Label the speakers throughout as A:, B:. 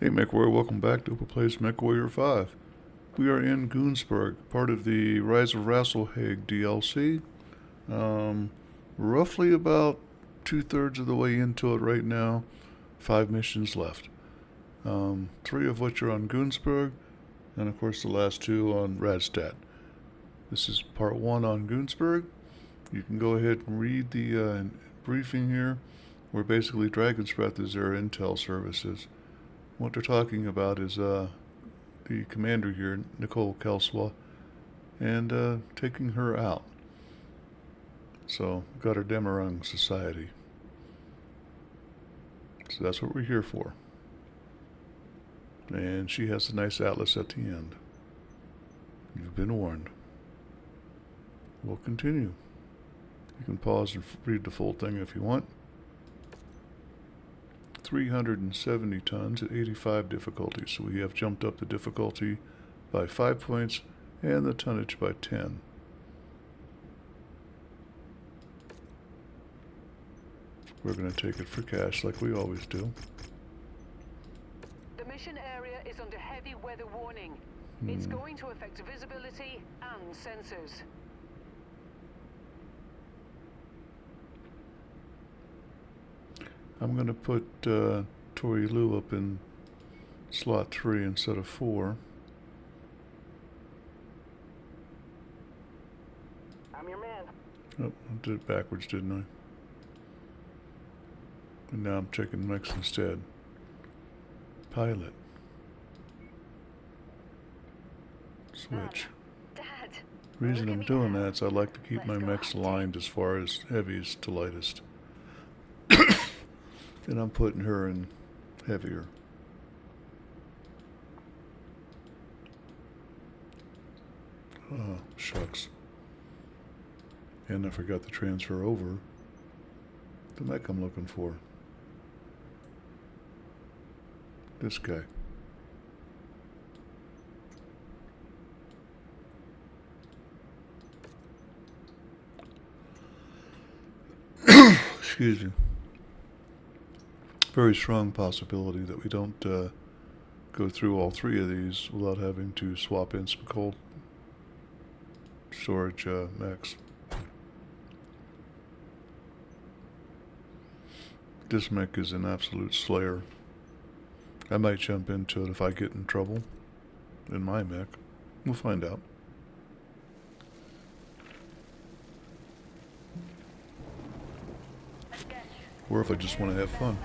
A: Hey MechWarrior, welcome back to Who Plays MechWarrior 5. We are in Gunzburg, part of the Rise of Rasalhaque DLC. Roughly about 2/3 of the way into it right now. 5 missions left. 3 of which are on Gunzburg, and of course the last 2 on Radstat. This is part 1 on Gunzburg. You can go ahead and read the briefing here, where basically Dragon's Breath is their intel services. What they're talking about is the commander here, Nicole Kelswa, and taking her out. So, got our Demerung Society. So that's what we're here for. And she has a nice atlas at the end. You've been warned. We'll continue. You can pause and read the full thing if you want. 370 tons at 85 difficulty, so we have jumped up the difficulty by 5 points and the tonnage by 10. We're going to take it for cash like we always do.
B: The mission area is under heavy weather warning. It's going to affect visibility and sensors.
A: I'm going to put Tori Lu up in slot 3 instead of 4.
C: I'm your man.
A: Oh, I did it backwards, didn't I? And now I'm checking mechs instead. Pilot. Switch.
B: Dad.
A: The reason I'm doing that is I like to keep my mechs aligned as far as heaviest to lightest. And I'm putting her in heavier. Oh, shucks. And I forgot to transfer over the mech I'm looking for. This guy. Excuse me. Very strong possibility that we don't go through all 3 of these without having to swap in some cold storage mechs. This mech is an absolute slayer. I might jump into it if I get in trouble in my mech. We'll find out. Or if I just want to have fun.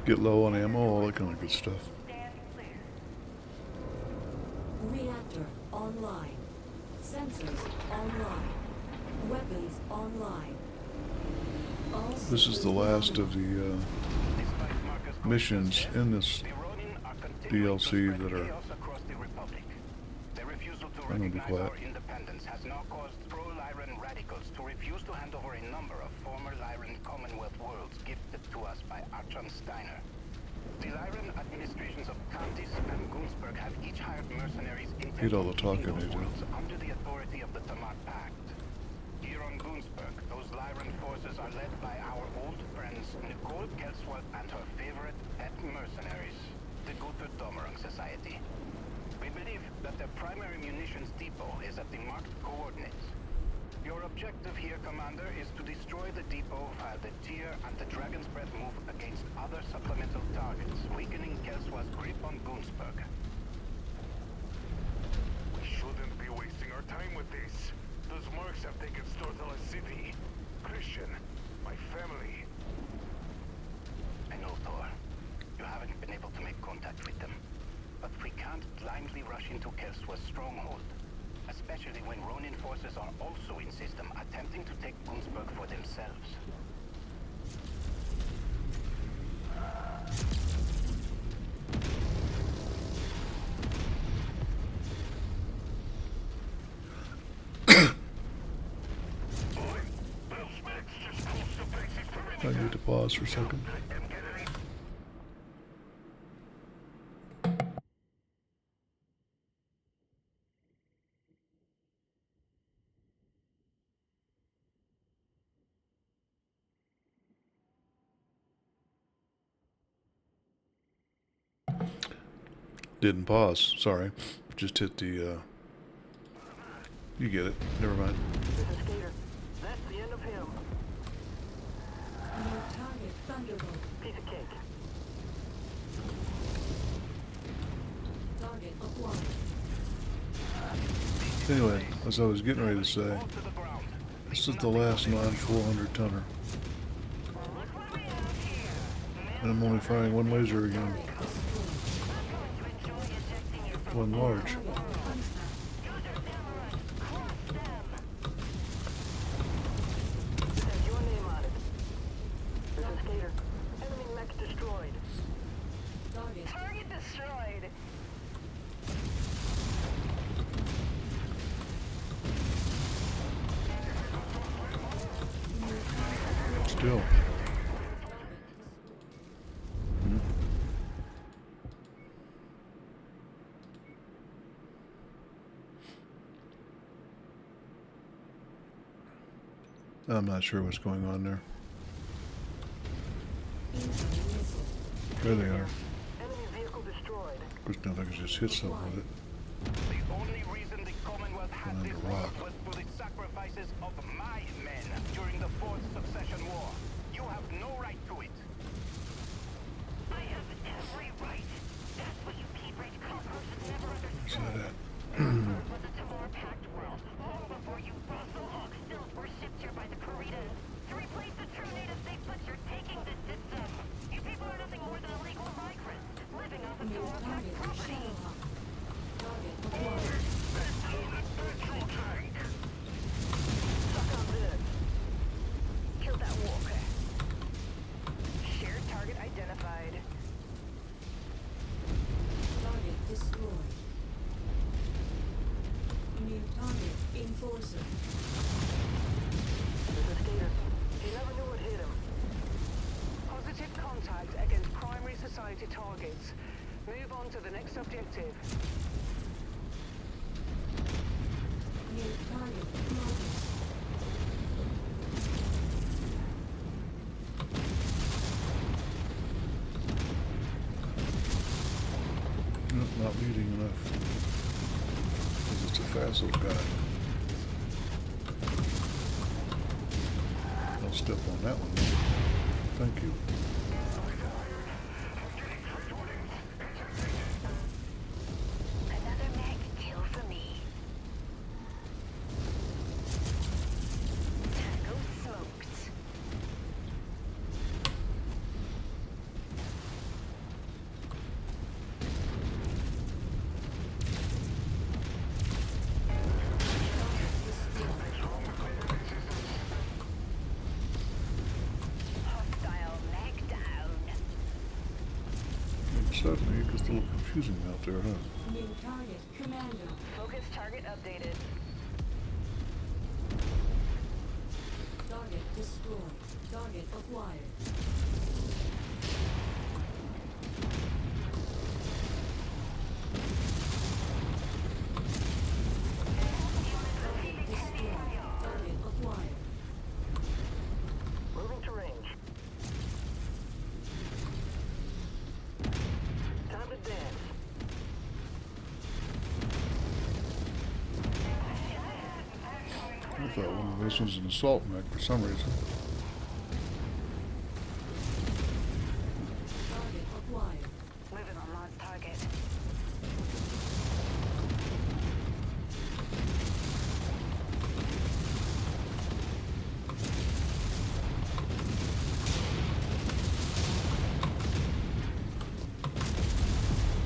A: Get low on ammo, all that kind of good stuff.
D: Reactor online. Sensors online. Weapons online.
A: This is the last of the missions in this DLC that are... I'm gonna be quiet.
C: Has now caused pro-Lyran radicals to refuse to hand over a number of former Lyran Commonwealth worlds gifted to us by Archon Steiner. The Lyran administrations of Kantis and Gunzburg have each hired mercenaries
A: Hate all the talking
C: those
A: they do.
C: worlds under the authority of the Tamar Pact. Here on Gunzburg, those Lyran forces are led by our old friends Nicole Kelswa and her favorite pet mercenaries, the Guther Domerung Society. We believe that their primary munitions depot is at the marked coordinates. Your objective here, Commander, is to destroy the depot while the Tier and the Dragon's Breath move against other supplemental targets, weakening Kelswa's grip on Gunzburg.
E: We shouldn't be wasting our time with this. Those marks have taken Storthala City. Christian, my family.
C: I know, Thor. You haven't been able to make contact with them. But we can't blindly rush into Kelswa's stronghold, especially when Ronin forces are also in system attempting to take Gunzburg for themselves.
A: I need to pause for a second. Didn't pause. Sorry. Just hit the, you get it. Never mind.
F: This is Skater. That's the end of him.
D: New target Thunderbolt.
F: Piece of cake.
D: Target acquired.
A: Anyway, as I was getting ready to say, this is the last non-400 tonner. And I'm only firing one laser again. One large.
F: This has your name on it. This is Skater. Enemy mech destroyed.
D: Target.
B: Target destroyed.
A: Still. I'm not sure what's going on there.
D: Incoming missile.
A: There they are.
F: Enemy vehicle destroyed.
A: Of course, now if I could just hit something with it.
C: The only reason the Commonwealth had
A: Under
C: this
A: rock.
C: was for the sacrifices of my men during the Fourth Succession War. You have no right to it.
G: I have every right. That's what you Pete-Rage cockroaches never
A: Where's
G: understood.
A: that at?
G: Was a Tamar-packed world, long before you Rasalhaque stills were shipped here by the Corridas. To replace the true native states you're taking this system. You people are nothing more than illegal migrants, living off of
D: New
G: Tamar-packed
D: target
G: property.
D: Rasalhaque. Target acquired.
F: Suck on this.
B: Kill that walker. Shared target identified.
D: Target destroyed. New target Enforcer.
F: This is Skater. He never knew what hit him.
B: Positive contact against primary society targets. Move on to the next objective.
D: New target Modlist.
A: Nope, not leading enough. Because it's a facile guy. I'll step on that one. Thank you.
G: Another mech kill for me. Tango smoked. Hostile mech down.
A: Suddenly it gets a little confusing out there, huh?
D: New target Commando.
B: Focus target updated.
D: Target destroyed. Target acquired. Target destroyed. Target acquired.
F: Moving to range. Time to dance.
A: I thought one of those was an assault mech for some reason.
D: Target acquired.
B: Moving on last target.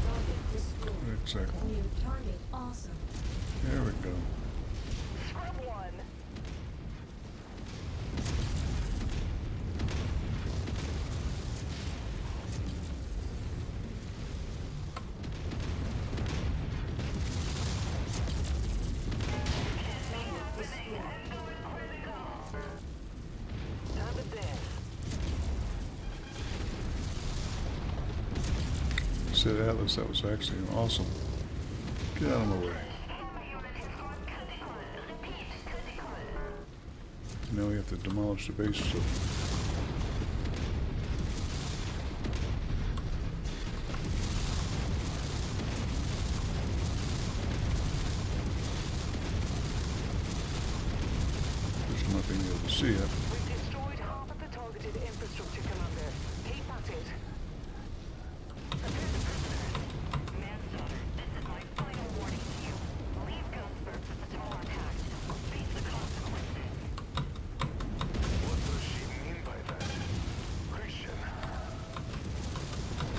D: Target destroyed.
A: Exactly.
D: New target awesome.
A: There we go.
B: Scrub one.
D: Target destroyed.
F: Time to dance.
A: Said Atlas, that was actually awesome. Get out of my way. Now we have to demolish the base. So see it.
B: We've destroyed half of the targeted infrastructure, Commander. Keep at it.
G: Manslaughter, this is my final warning to you. Leave Gunzburg with the Talar Pact. Face the consequences.
E: What does she mean by that? Christian,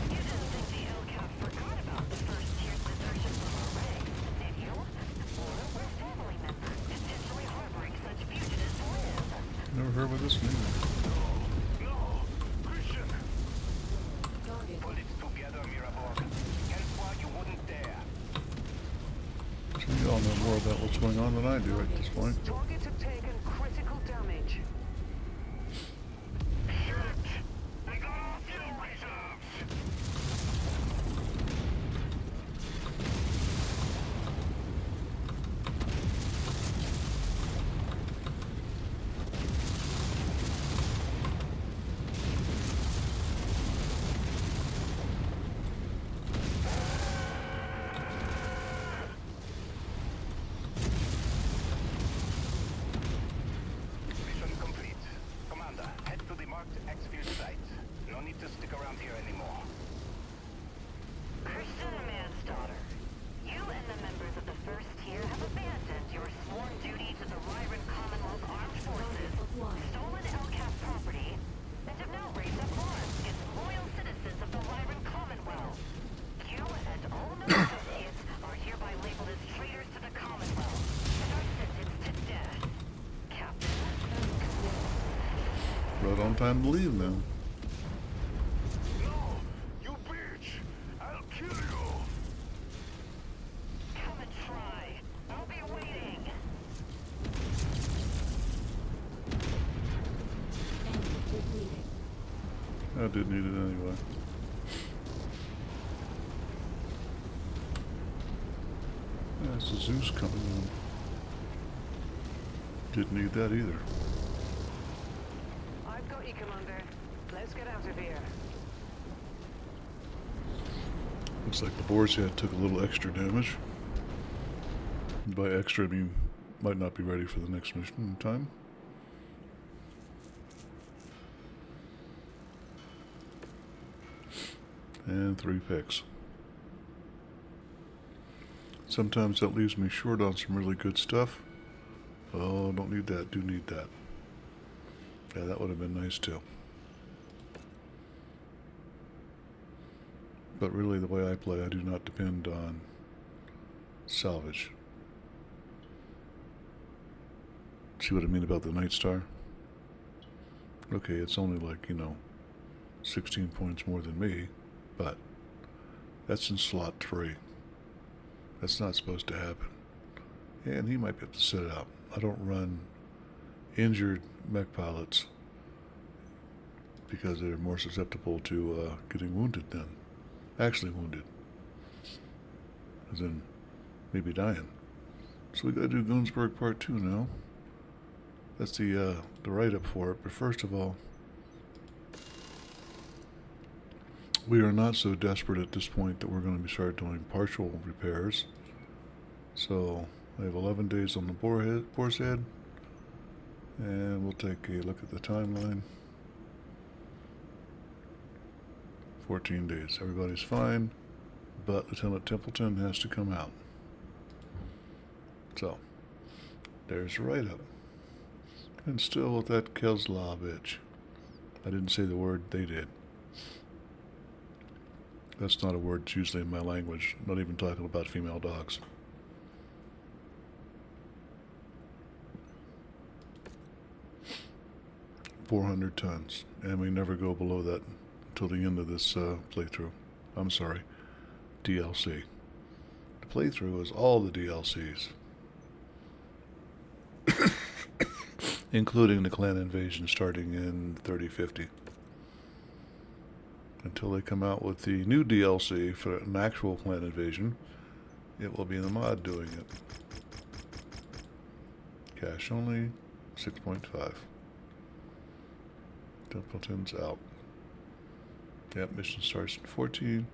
G: You didn't think the LCAP forgot about the first tier's desertion from our ranks, did you? Or were family members potentially harboring such fugitives live?
A: Never heard of this one either.
E: no! Christian!
D: Target
C: Pull it together, Miraborg. Elsewhere you wouldn't dare.
A: So you all know more about what's going on than I do at this point.
B: Targets have taken critical damage.
E: Shit! They got our fuel reserves!
C: Mission complete. Commander, head to the marked exfil site. No need to stick around here anymore.
G: Christian Manslaughter, you and the members of the first tier have abandoned your sworn duty to the Lyran Commonwealth Armed Forces, stolen LCAP property, and have now raised up arms against loyal citizens of the Lyran Commonwealth. You and all no associates are hereby labeled as traitors to the Commonwealth and are sentenced to death. Captain,
A: Right on time to leave now.
E: No! You bitch! I'll kill you!
G: come and try. I'll be waiting.
D: enemy depleted.
A: I did need it anyway. That's a Zeus coming in. Didn't need that either.
B: I've got you, Commander. Let's get out of here.
A: Looks like the boar's head took a little extra damage. By extra, I mean might not be ready for the next mission in time. And 3 picks. Sometimes that leaves me short on some really good stuff. Oh, don't need that, do need that. Yeah, that would have been nice too. But really, the way I play, I do not depend on salvage. See what I mean about the Night Star? Okay, it's only like, 16 points more than me, but that's in slot 3. That's not supposed to happen. And he might be able to set it out. I don't run injured mech pilots because they're more susceptible to getting wounded than actually wounded. As in maybe dying. So we gotta do Gunzburg Part 2 now. That's the write-up for it. But first of all, we are not so desperate at this point that we're going to start doing partial repairs. So I have 11 days on the boar's head, and we'll take a look at the timeline. 14 days. Everybody's fine, but Lieutenant Templeton has to come out. So there's a write-up. And still with that Kestrel bitch. I didn't say the word, they did. That's not a word that's usually in my language. Not even talking about female dogs. $400 tons, and we never go below that until the end of this playthrough. I'm sorry, DLC. The playthrough is all the DLCs, including the clan invasion starting in 3050. Until they come out with the new DLC for an actual clan invasion, it will be the mod doing it. Cash only, 6.5. Templeton's out. Yep, mission starts in 14.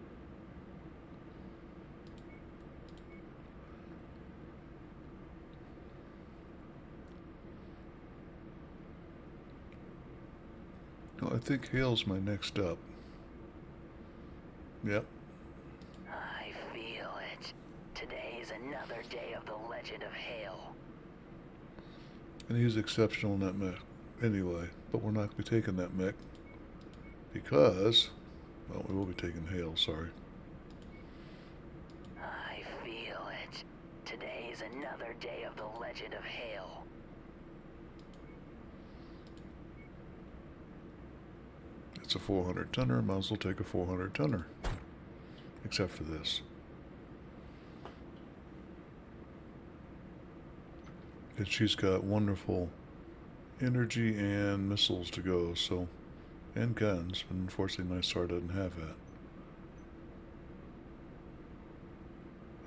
A: No, I think Hail's my next up. Yep.
H: I feel it. Today is another day of the legend of Hail.
A: And he's exceptional in that mech anyway, but we're not going to be taking that mech because, well, we will be taking Hail, sorry.
H: I feel it. Today is another day of the legend of Hail.
A: It's a 400 tonner, might as well take a 400 tonner. Except for this. And she's got wonderful energy and missiles to go, so, and guns, but unfortunately my SAR doesn't have that.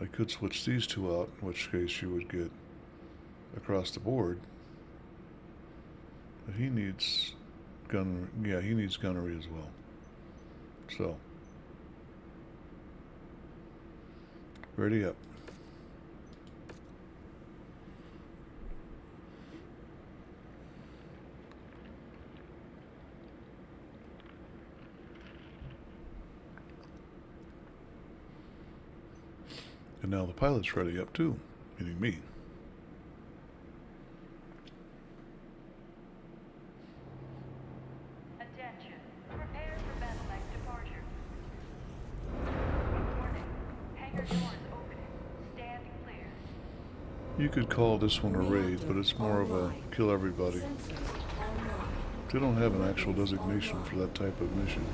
A: I could switch these two out, in which case you would get across the board. But he needs gunnery, yeah, he needs gunnery as well. So, ready up. And now the pilot's ready up too, meaning me.
G: Attention. Prepare for battlemech departure. Warning. Hangar doors opening. Stand clear.
A: You could call this one a raid, but it's more of a kill everybody.
D: Sensors online.
A: They don't have an actual designation for that type of mission.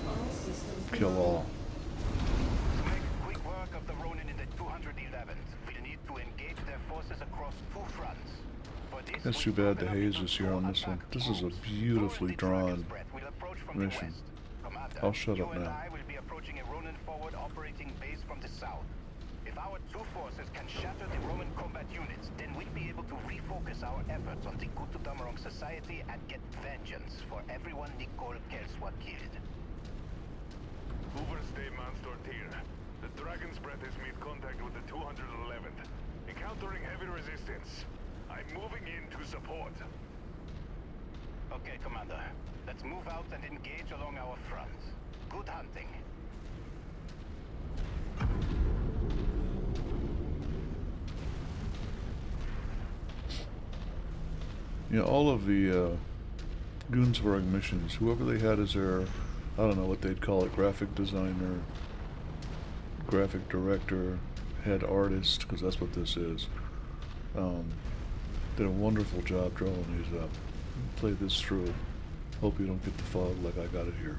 D: All systems
A: Kill
D: online.
A: all.
C: To make quick work of the Ronin in the 211th, we'll need to engage their forces across two fronts. For this,
A: That's too bad the haze is here on this one. This is a beautifully drawn mission. I'll shut up now.
C: I will be approaching a Ronin forward operating base from the south. If our two forces can shatter the Roman combat units, then we'll be able to refocus our efforts on the Gutudammerung society and get vengeance for everyone Nicole Kelswa killed.
E: Overstay Manstortir. The Dragon's Breath has made contact with the 211th, encountering heavy resistance. I'm moving in to support.
C: Okay, Commander. Let's move out and engage along our front. Good hunting.
A: Yeah, all of the Gunzburg missions, whoever they had as their, I don't know what they'd call it, graphic designer, graphic director, head artist, because that's what this is, did a wonderful job drawing these up. Play this through. Hope you don't get the fog like I got it here.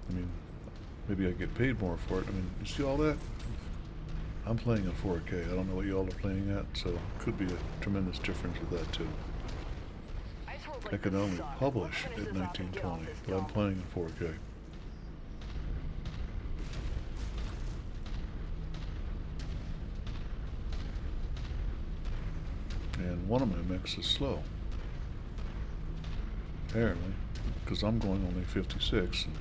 A: I mean, maybe I get paid more for it. I mean, you see all that? I'm playing in 4K. I don't know what you all are playing at, so it could be a tremendous difference with that too. I can only publish at 1920, but I'm playing in 4K. And one of my mechs is slow. Apparently, because I'm going only 56. And,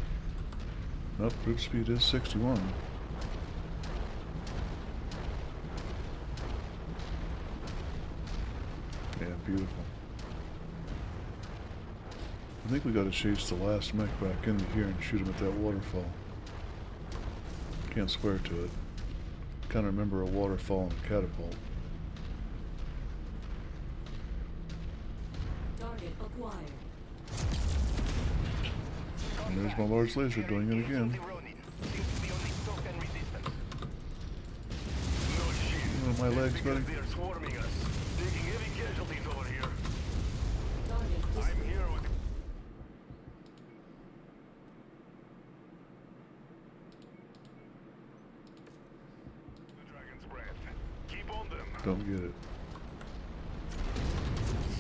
A: nope, group speed is 61. Yeah, beautiful. I think we gotta chase the last mech back into here and shoot him at that waterfall. Can't swear to it. Kinda remember a waterfall and a catapult.
D: Target acquired.
A: And there's my large laser doing it again. Oh, my legs, buddy.
E: They're swarming us, taking heavy casualties over here.
D: Target
E: I'm
D: destroyed.
E: here with... the Dragon's Breath. Keep on them.
A: Don't get it.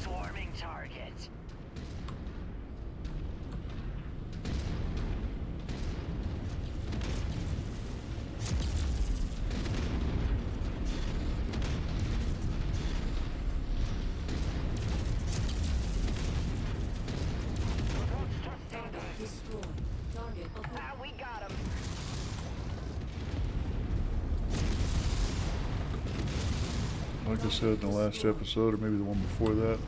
H: Swarming targets.
D: Target destroyed. Target acquired.
F: Ah, we got him.
A: like I said in the last episode, or maybe the one before that,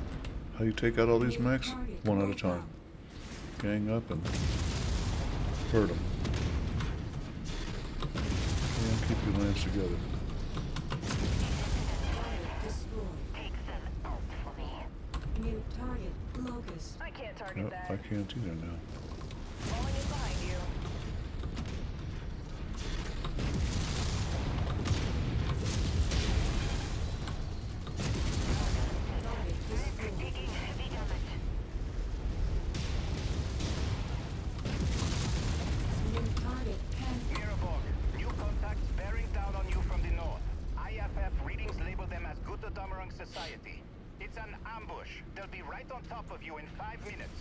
A: how you take out all these mechs? One at a time. Gang up and hurt them. And keep your lance together.
G: Take them out for me.
D: New target, Locust.
B: I can't target
A: Yep,
B: that.
A: I can't either now.
B: Falling in behind you.
D: Target destroyed.
G: Taking heavy damage.
D: New target, Panther.
C: Mirabog, new contacts bearing down on you from the north. IFF readings label them as Gutadommerung Society. It's an ambush. They'll be right on top of you in 5 minutes.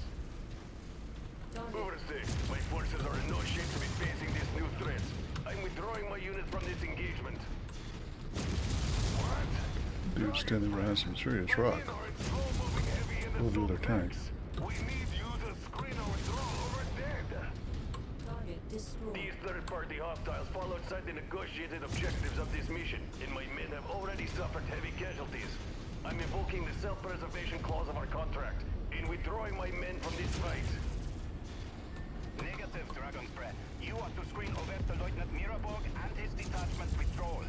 D: Target,
E: Overstay. My forces are in no shape to be facing this new threat. I'm withdrawing my units from this engagement. What?
A: Dude standing behind some serious
E: My
A: rock.
E: men are in slow-moving heavy and
A: Over
E: assault
A: their tank.
E: tanks. We need you to screen our withdrawal over dead.
D: target destroyed.
E: These third-party hostiles fall outside the negotiated objectives of this mission, and my men have already suffered heavy casualties. I'm invoking the self-preservation clause of our contract, in withdrawing my men from this fight.
C: Negative, Dragon's Breath. You are to screen Oberste Lieutenant Mirabog and his detachment's withdrawal.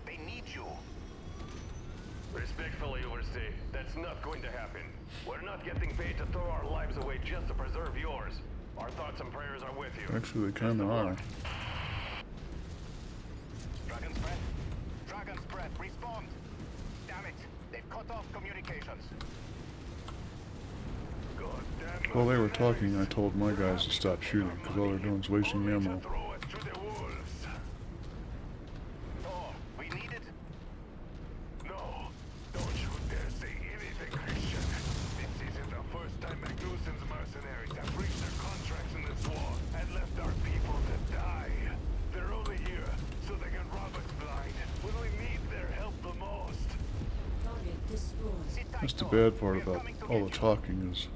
C: They need you.
E: Respectfully, Overstay, that's not going to happen. We're not getting paid to throw our lives away just to preserve yours. Our thoughts and prayers are with you.
A: Actually, they kinda are.
C: Dragon's Breath? Dragon's Breath, respond! Damn it, they've cut off communications.
E: God damn it.
A: While they were talking, I told my guys to stop shooting, because all they're doing is wasting
E: Only to
A: ammo.
E: throw us to the wolves.
C: Thor, we need it.
E: No, don't you dare say anything, Christian. This isn't the first time Magnussen's mercenaries have breached their contracts in this war and left our people to die. They're only here so they can rob us blind when we need their help the most.
D: Target destroyed.
C: Sit tight,
A: That's the
C: Thor.
A: bad part
C: We're
A: about
C: coming to
A: all
C: get
A: the
C: you.
A: talking is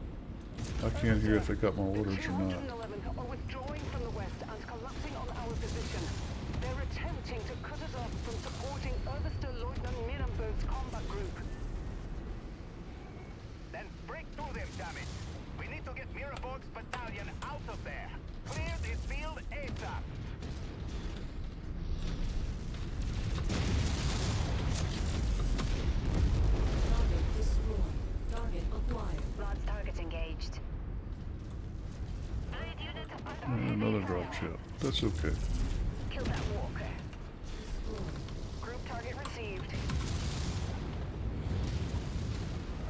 A: I can't hear if they got my orders
B: The
A: or not.
B: 211th are withdrawing from the west and collapsing on our position. They're attempting to cut us off from supporting Oberste Lieutenant Mirrenberg's combat group.
C: Then break through them, damn it. We need to get Mirabog's battalion out of there. Clear this field ASAP.
D: Target destroyed. Target acquired.
H: Lod's targets engaged.
G: Lead unit under
A: And another drop ship. That's okay.
H: Kill that walker.
D: Destroyed.
B: Group target received.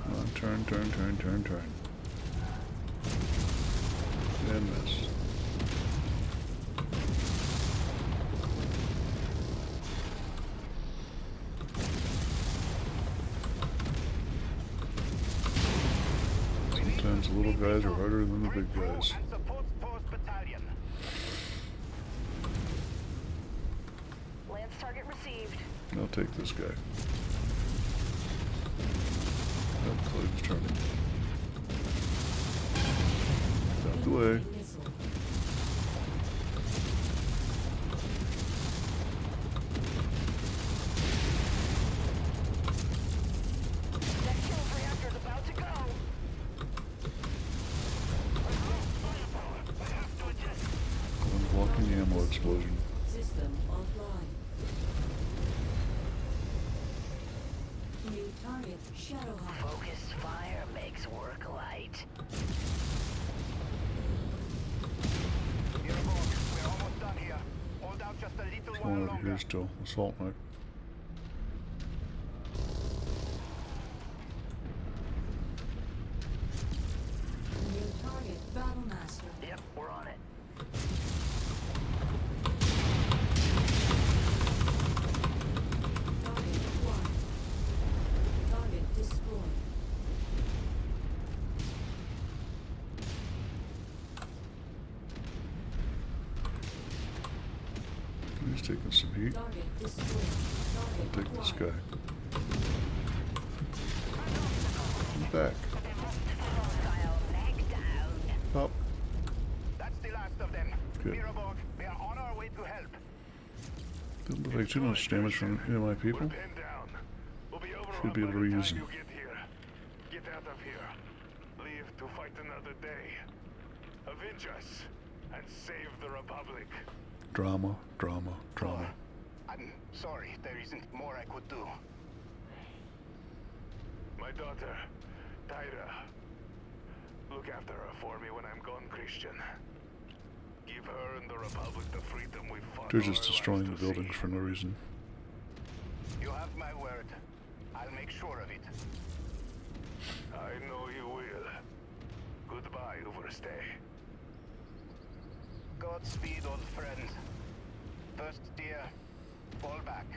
A: Come on, turn, turn, turn, turn, turn. And miss. Sometimes the little guys are harder than the big guys.
C: And support Thor's battalion.
B: Lance target received.
A: I'll take this guy. Oh, Claire's turning. Out the way.
D: Missile.
B: That kills reactor's about to go.
A: Unblocking ammo explosion.
D: System offline. New target, Shadowhawk.
H: Focused fire makes work light.
C: Mirabog, we're almost done here. Hold out just a little
A: There's
C: while
A: one over
C: longer.
A: here still. Assault knife.
D: New target, Battlemaster.
H: Yep, we're on it.
D: Target acquired. Target destroyed.
A: He's taking some heat.
D: Target destroyed.
A: I'll
D: Target
A: take this guy.
D: acquired.
A: He's back.
H: Hostile mech down.
A: Up.
C: That's the last of them.
A: Good.
C: Mirabog, we are on our way to help.
A: Didn't look like too much damage from any of my people.
E: We're pinned down. We'll be over
A: Should be able to reuse them.
E: Get out of here. Leave to fight another day. Avenge us and save the Republic.
A: Drama, drama, drama.
C: I'm sorry, there isn't more I could do.
E: My daughter, Tyra. Look after her for me when I'm gone, Christian. Give her and the Republic the freedom we fought.
A: They're just destroying the buildings for no reason.
C: You have my word. I'll make sure of it.
E: I know you will. Goodbye, Overstay.
C: Godspeed, old friend. First, dear, fall back.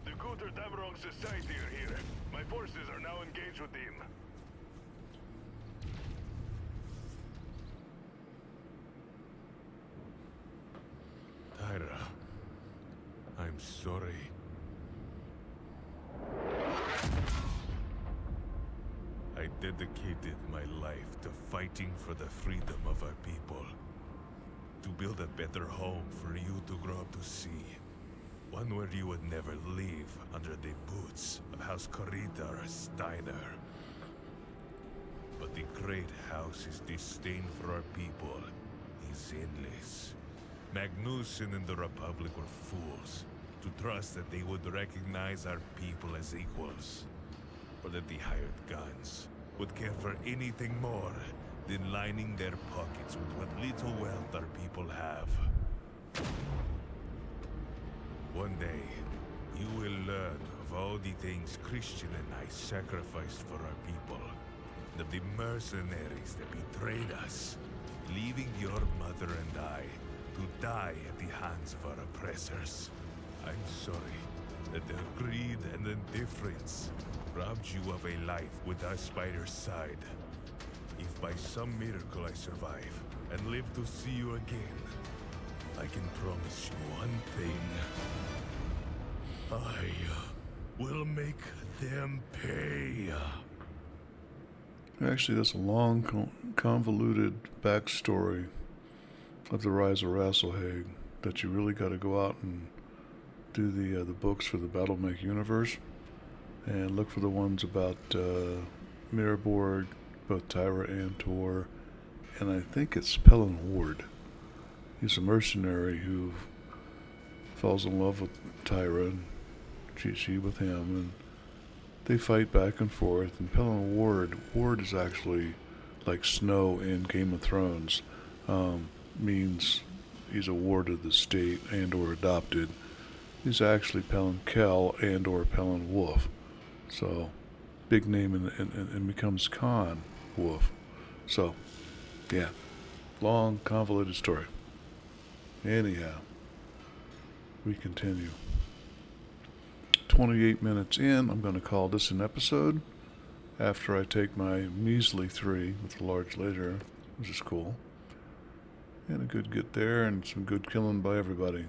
E: The Guter Damrong Society are here. My forces are now engaged with them. Tyra, I'm sorry. I dedicated my life to fighting for the freedom of our people. To build a better home for you to grow up to see. One where you would never leave under the boots of House Corrida or Steiner. But the great house's disdain for our people is endless. Magnuson and the Republic were fools to trust that they would recognize our people as equals. Or that the hired guns would care for anything more than lining their pockets with what little wealth our people have. One day, you will learn of all the things Christian and I sacrificed for our people. And of the mercenaries that betrayed us, leaving your mother and I to die at the hands of our oppressors. I'm sorry that their greed and indifference robbed you of a life with us by your side. If by some miracle I survive and live to see you again, I can promise you one thing. I will make them pay.
A: Actually, that's a long, convoluted backstory of the Rise of Rasalhaque that you really got to go out and do the books for the BattleMech universe and look for the ones about Mirborg, both Tyra and Tor, and I think it's Pelin Ward. He's a mercenary who falls in love with Tyra and she with him, and they fight back and forth. And Pelin Ward is actually like Snow in Game of Thrones. Means he's a ward of the state and or adopted. He's actually Pelin Kell and or Pelin Wolf. So, big name and becomes Khan Wolf. So, yeah. Long, convoluted story. Anyhow, we continue. 28 minutes in, I'm going to call this an episode after I take my measly 3 with a large laser, which is cool. And a good get there, and some good killing by everybody.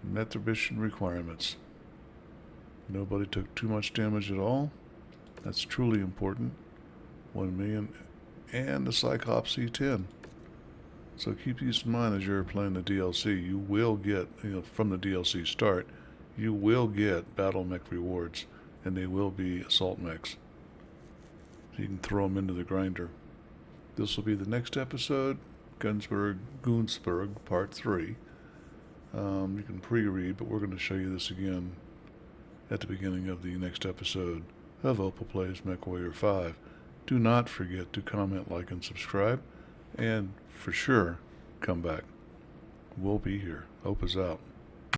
A: Met their mission requirements. Nobody took too much damage at all. That's truly important. 1 million. And the Cyclops C10. So keep these in mind as you're playing the DLC. You will get, from the DLC start, you will get BattleMech rewards. And they will be assault mechs. So you can throw them into the grinder. This will be the next episode. Gunzburg, Part 3. You can pre-read, but we're going to show you this again at the beginning of the next episode of Opal Plays Mechwarrior 5. Do not forget to comment, like, and subscribe, and for sure, come back. We'll be here. Opa's out.